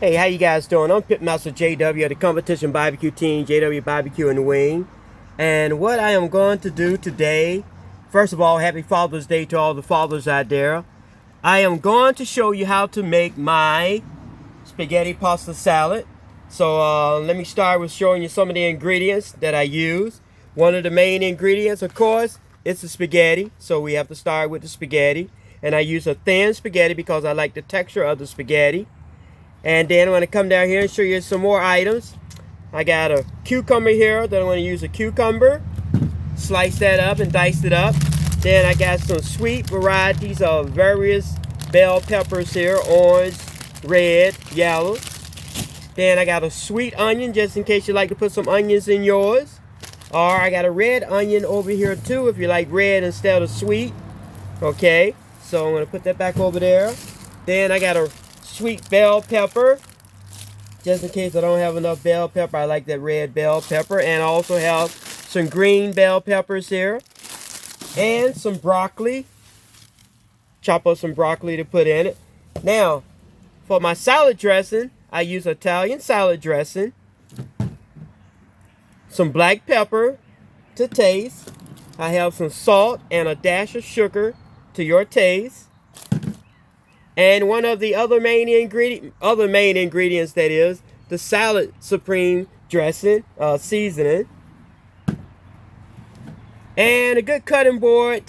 Hey, how you guys doing? I'm PitmasterJW of the competition barbecue team, JW Barbecue and Wing. And what I am going to do today, first of all, happy Father's Day to all the fathers out there. I am going to show you how to make my spaghetti pasta salad. So let me start with showing you some of the ingredients that I use. One of the main ingredients, of course, is the spaghetti. So we have to start with the spaghetti. And I use a thin spaghetti because I like the texture of the spaghetti. And then I'm going to come down here and show you some more items. I got a cucumber here that I'm going to use a cucumber. Slice that up and dice it up. Then I got some sweet varieties of various bell peppers here. Orange, red, yellow. Then I got a sweet onion just in case you like to put some onions in yours. Or I got a red onion over here too if you like red instead of sweet. Okay, so I'm going to put that back over there. Then I got a sweet bell pepper, just in case I don't have enough bell pepper. I like that red bell pepper. And I also have some green bell peppers here and some broccoli. Chop up some broccoli to put in it. Now for my salad dressing, I use Italian salad dressing, some black pepper to taste. I have some salt and a dash of sugar to your taste. And one of the other main ingredients that is the salad supreme dressing, seasoning, and a good cutting board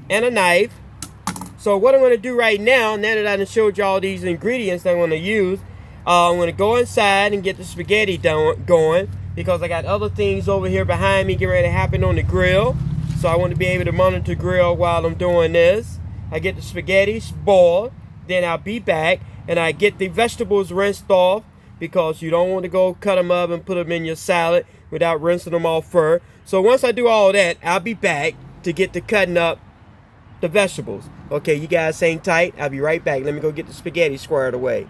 and a knife. So what I'm going to do right now that I done showed you all these ingredients that I'm going to use, I'm going to go inside and get the spaghetti going because I got other things over here behind me getting ready to happen on the grill. So I want to be able to monitor the grill while I'm doing this. I get the spaghetti boiled. Then I'll be back and I get the vegetables rinsed off because you don't want to go cut them up and put them in your salad without rinsing them off first. So once I do all that, I'll be back to get to cutting up the vegetables. Okay, you guys hang tight. I'll be right back. Let me go get the spaghetti squared away.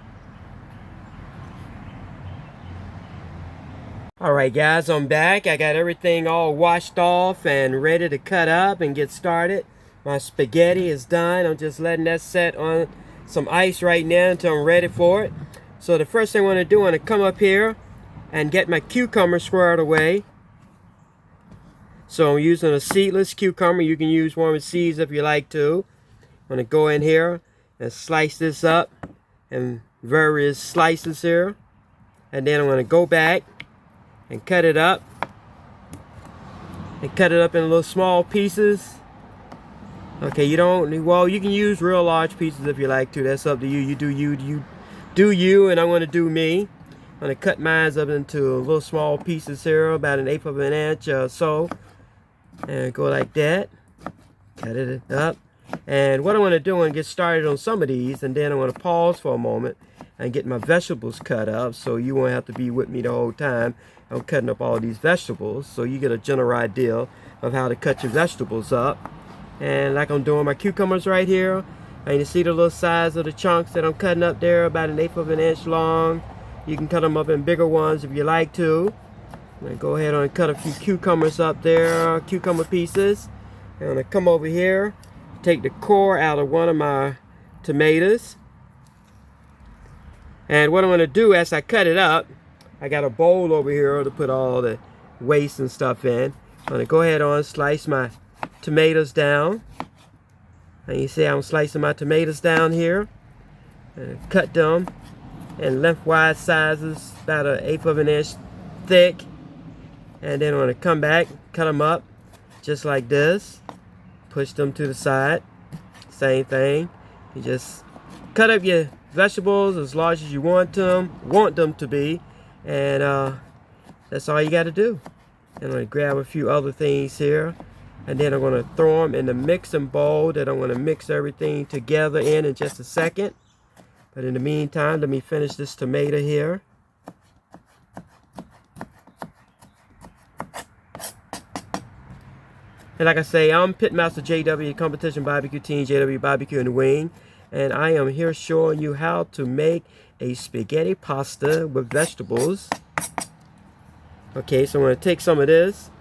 Alright guys, I'm back. I got everything all washed off and ready to cut up and get started. My spaghetti is done. I'm just letting that set on some ice right now until I'm ready for it. So the first thing I want to do, I want to come up here and get my cucumber squared away. So I'm using a seedless cucumber. You can use one with seeds if you like to. I'm going to go in here and slice this up in various slices here. And then I'm going to go back and cut it up. And cut it up in little small pieces. Okay, you can use real large pieces if you like to. That's up to you. You do you, and I'm going to do me. I'm going to cut mine up into little small pieces here, about 1/8 of an inch or so. And go like that. Cut it up. And what I'm going to do, I'm going to get started on some of these, and then I'm going to pause for a moment and get my vegetables cut up, so you won't have to be with me the whole time. I'm cutting up all these vegetables, so you get a general idea of how to cut your vegetables up. And like I'm doing my cucumbers right here, and you see the little size of the chunks that I'm cutting up there, about 1/8 of an inch long. You can cut them up in bigger ones if you like to. I'm going to go ahead and cut a few cucumbers up there, cucumber pieces. I'm going to come over here, take the core out of one of my tomatoes. And what I'm going to do as I cut it up, I got a bowl over here to put all the waste and stuff in. I'm going to go ahead and slice my tomatoes down, and you see I'm slicing my tomatoes down here and cut them in lengthwise sizes, about 1/8 of an inch thick. And then I'm going to come back, cut them up just like this, push them to the side. Same thing, you just cut up your vegetables as large as you want them to be, and that's all you got to do. And I'm going to grab a few other things here. And then I'm going to throw them in the mixing bowl that I'm going to mix everything together in just a second. But in the meantime, let me finish this tomato here. And like I say, I'm PitmasterJW, competition barbecue team, JW Barbecue and Wing. And I am here showing you how to make a spaghetti pasta with vegetables. Okay, so I'm going to take some of this,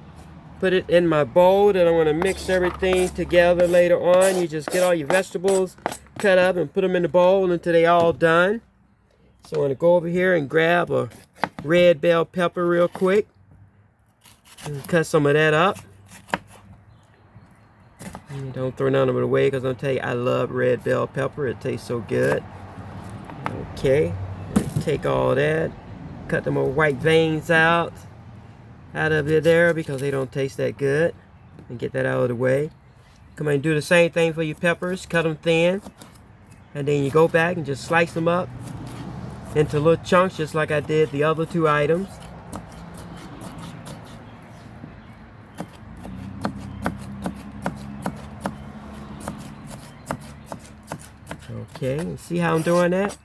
put it in my bowl, and I'm going to mix everything together later on. You just get all your vegetables cut up and put them in the bowl until they all done. So I'm going to go over here and grab a red bell pepper real quick. And cut some of that up. And don't throw none of it away, because I'm going to tell you, I love red bell pepper. It tastes so good. Okay. Take all that. Cut them little white veins out of it there, because they don't taste that good. And get that out of the way. Come on and do the same thing for your peppers. Cut them thin. And then you go back and just slice them up into little chunks, just like I did the other two items. Okay, see how I'm doing that?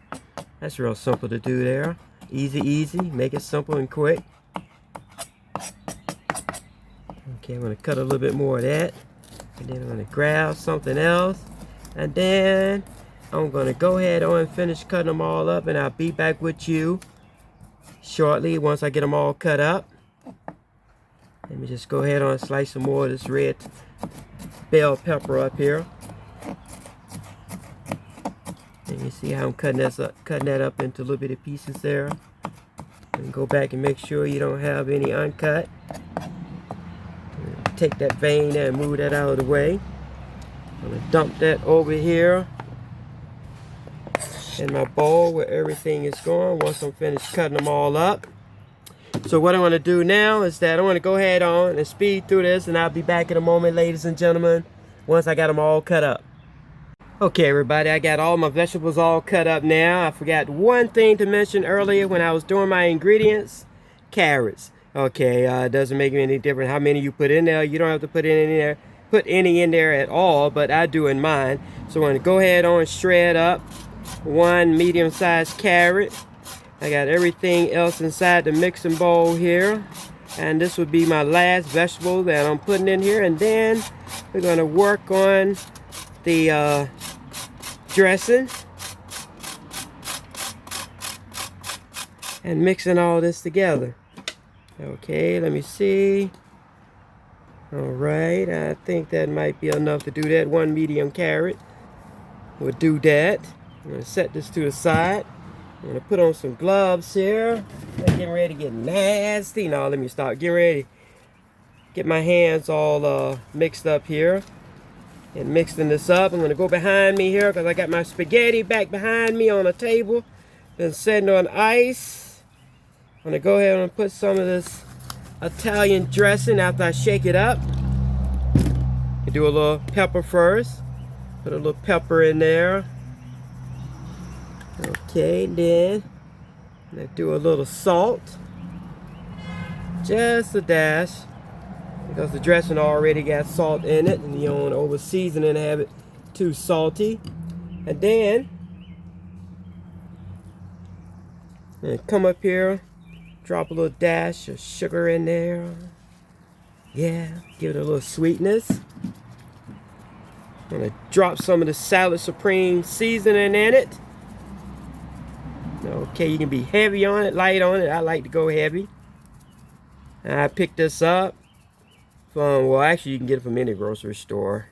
That's real simple to do there. Easy, easy. Make it simple and quick. Okay, I'm going to cut a little bit more of that. And then I'm going to grab something else. And then I'm going to go ahead on and finish cutting them all up. And I'll be back with you shortly once I get them all cut up. Let me just go ahead on and slice some more of this red bell pepper up here. And you see how I'm cutting that up into little bitty pieces there. And go back and make sure you don't have any uncut. Take that vein there and move that out of the way. I'm going to dump that over here in my bowl where everything is going once I'm finished cutting them all up. So what I want to do now is that I want to go ahead on and speed through this, and I'll be back in a moment, ladies and gentlemen, once I got them all cut up. Okay, everybody, I got all my vegetables all cut up now. I forgot one thing to mention earlier when I was doing my ingredients. Carrots. Okay, it doesn't make any difference how many you put in there. You don't have to put any in there at all, but I do in mine. So I'm going to go ahead on and shred up one medium-sized carrot. I got everything else inside the mixing bowl here. And this would be my last vegetable that I'm putting in here. And then we're going to work on the dressing and mixing all this together. Okay, let me see. Alright, I think that might be enough to do that. One medium carrot will do that. I'm going to set this to the side. I'm going to put on some gloves here. I'm getting ready to get nasty. Now let me start. Get ready. Get my hands all mixed up here. And mixing this up. I'm going to go behind me here because I got my spaghetti back behind me on a table. Been sitting on ice. I'm going to go ahead and put some of this Italian dressing after I shake it up. You do a little pepper first. Put a little pepper in there. Okay, then let's do a little salt. Just a dash. Because the dressing already got salt in it, and you don't want to over season and have it too salty. And then come up here, drop a little dash of sugar in there. Yeah, give it a little sweetness. I'm gonna drop some of the Salad Supreme seasoning in it. Okay, you can be heavy on it, light on it. I like to go heavy. And I picked this up from, well, actually you can get it from any grocery store.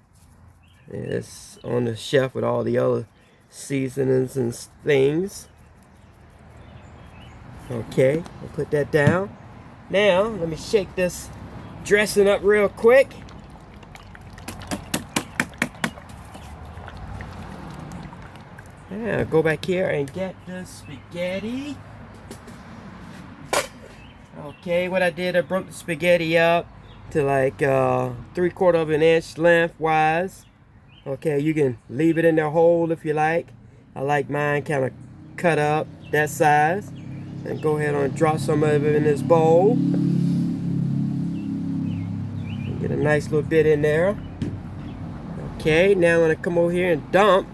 It's on the shelf with all the other seasonings and things. Okay, I'll put that down. Now, let me shake this dressing up real quick. Yeah, go back here and get the spaghetti. Okay, what I did, I broke the spaghetti up to like 3/4 of an inch lengthwise. Okay, you can leave it in there whole if you like. I like mine kind of cut up that size. And go ahead and drop some of it in this bowl. And get a nice little bit in there. Okay, now I'm going to come over here and dump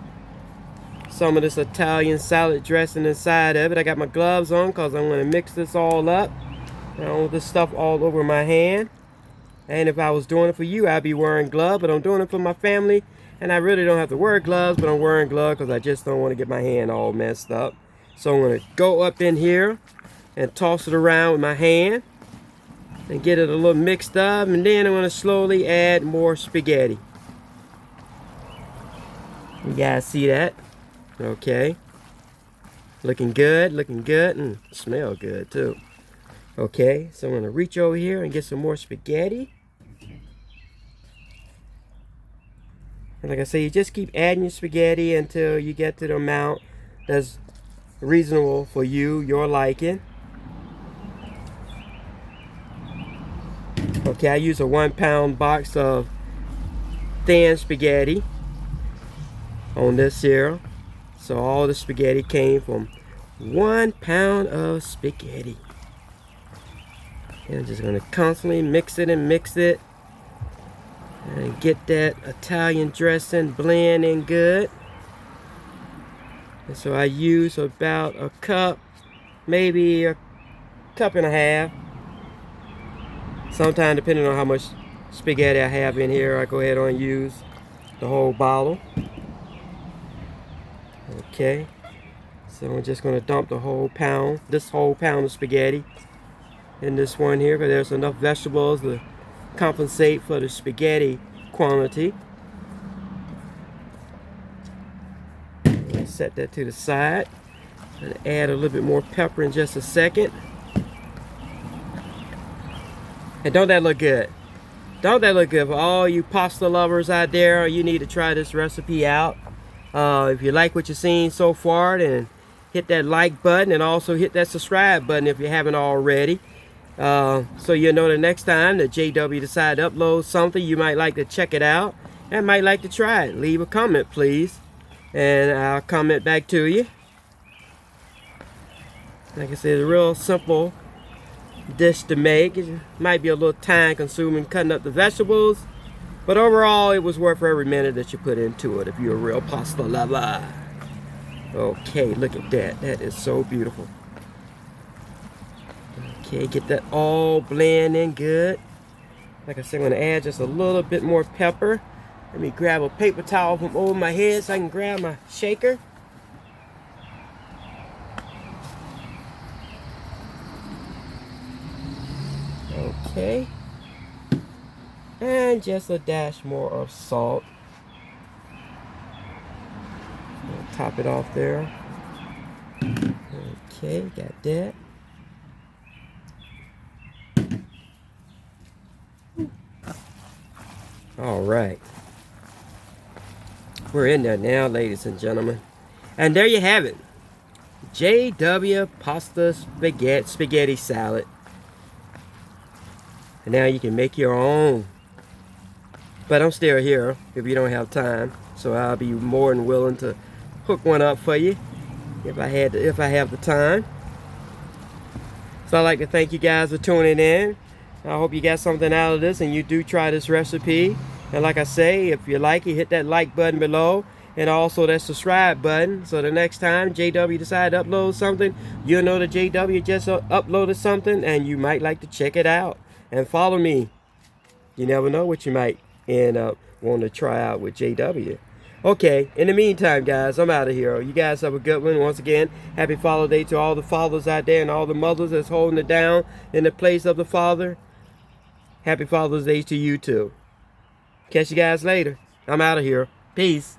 some of this Italian salad dressing inside of it. I got my gloves on because I'm going to mix this all up. I don't want this stuff all over my hand. And if I was doing it for you, I'd be wearing gloves. But I'm doing it for my family. And I really don't have to wear gloves, but I'm wearing gloves because I just don't want to get my hand all messed up. So I'm going to go up in here and toss it around with my hand and get it a little mixed up. And then I'm going to slowly add more spaghetti. You guys see that? Okay. Looking good, looking good, and smell good too. Okay, so I'm gonna reach over here and get some more spaghetti. And like I say, you just keep adding your spaghetti until you get to the amount that's reasonable for you, your liking. Okay, I use a 1 pound box of thin spaghetti on this here. So all the spaghetti came from 1 pound of spaghetti. And I'm just gonna constantly mix it and mix it. And get that Italian dressing blending good. And so I use about a cup, maybe a cup and a half. Sometimes depending on how much spaghetti I have in here, I go ahead and use the whole bottle. Okay, so I'm just gonna dump the whole pound, this whole pound of spaghetti in this one here, because there's enough vegetables to compensate for the spaghetti quantity. Set that to the side and add a little bit more pepper in just a second. And don't that look good? Don't that look good? For all you pasta lovers out there, you need to try this recipe out. If you like what you've seen so far, then hit that like button and also hit that subscribe button if you haven't already. So you'll know the next time that JW decide to upload something, you might like to check it out and might like to try it. Leave a comment, please, and I'll comment back to you. Like I said, it's a real simple dish to make. It might be a little time consuming cutting up the vegetables, but overall it was worth every minute that you put into it if you're a real pasta lover. Okay, look at that. That is so beautiful. Okay, get that all blending good. Like I said, I'm going to add just a little bit more pepper. Let me grab a paper towel from over my head so I can grab my shaker. Okay. And just a dash more of salt. I'll top it off there. Okay, got that. All right, we're in there now, ladies and gentlemen, and there you have it, JW pasta spaghetti salad. And now you can make your own, but I'm still here if you don't have time, so I'll be more than willing to hook one up for you if I have the time. So I'd like to thank you guys for tuning in. I hope you got something out of this and you do try this recipe. And like I say, if you like it, hit that like button below and also that subscribe button. So the next time JW decide to upload something, you'll know that JW just uploaded something and you might like to check it out. And follow me. You never know what you might end up wanting to try out with JW. Okay, in the meantime, guys, I'm out of here. You guys have a good one. Once again, happy Father's Day to all the fathers out there and all the mothers that's holding it down in the place of the father. Happy Father's Day to you too. Catch you guys later. I'm out of here. Peace.